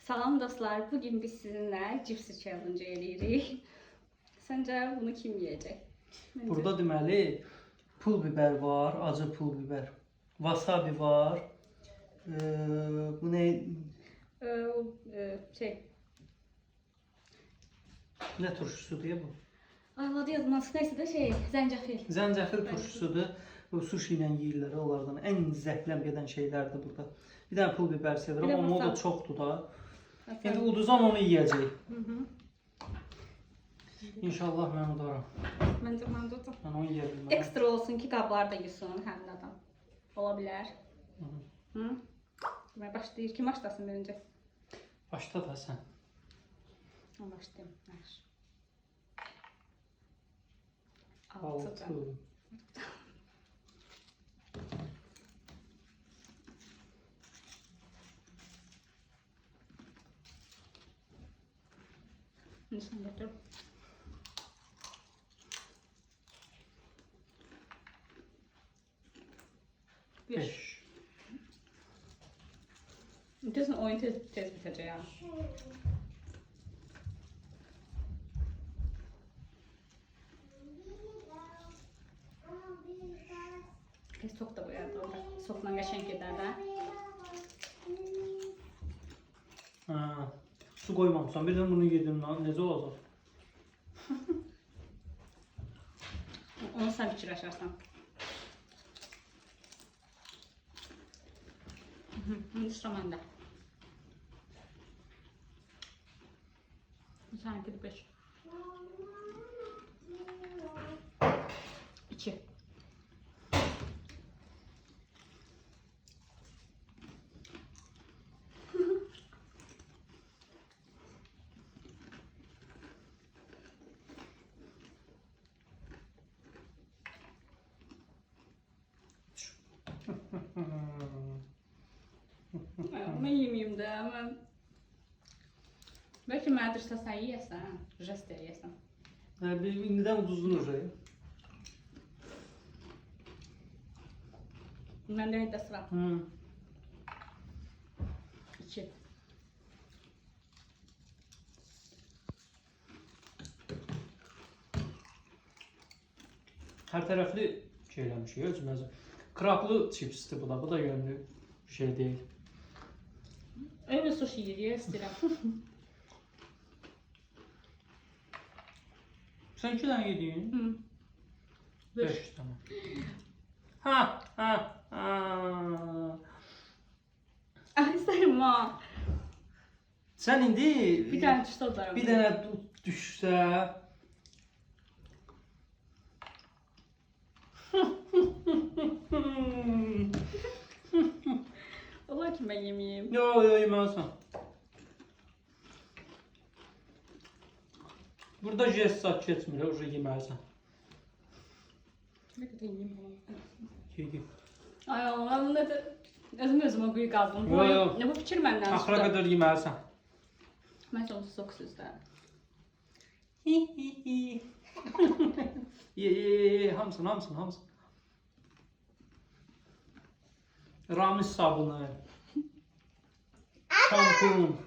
Salam dostlar, bugün biz sizinle cipsi challenge edirik. Sence bunu kim yiyecek? Burada deməli pul biber var, acı pul biber. Wasabi var. Bu ne? Şey, Ne turşusu diye bu? adı yazması neyse de zencefil. Zencefil turşusudur. Bu sushi ilə yeyirlər onlardan. Ən zəhləm gedən şeylərdir burada. Bir dənə pul biber sevirəm, Bir də amma o da wasabi. çoxdur da. İndi uduzan onu yeyəcək. İnşallah mən udaram. Bence ben de tutam. Mən onu yeyə bilmərəm. Ekstra olsun ki qablar da yesin hem de adam. Olabilir. Hı? Ben başlayayım. Kim başlasın önce? Başla da sən. Ben başlayayım. Ver. 6. 6. Sen götür. Bir. 5. Diyorsun oyun tez bitecek ya. Sok da bu ya. Sokla geçen gider de. Ha, su koymamışsan birdən bunu yedim lan, necə olacaq? Onu sen biçir aşarsan. Sıra bende. Sen gidip 5. 2. Ben yemeyeyim de ama belki mədirsə sən yeyəsən, jest yeyəsən. Bir indidən uduzulur. Məndə də sıra. 2. Hər tərəfli şey eləmişik, özümüzə. Kraplı chipsdir bu da, bu da yönlü bir şey deyil. Öyle sushi yeriyə istəyirəm. Sən 2 dənə yedin? 5. 5 tamam. Ha. Ay sayma. Sən indi Bir tane düşsə udaram. bir dənə düşsə Olar ki mən yeməyim. Yo, yeməlisən. Burada jest saat keçmir, o yeməlisən. Ne kadar yeməyim bunu. Ye. Ay Allah, ben bunu da özümə quyu qazdım. Yo. Ne bu fikir məndən Axıra çıxdı. qədər yeməlisən. Mən sonsuz soxsuzda. Ye, hamısını. Ramiz sabunu. Şampun.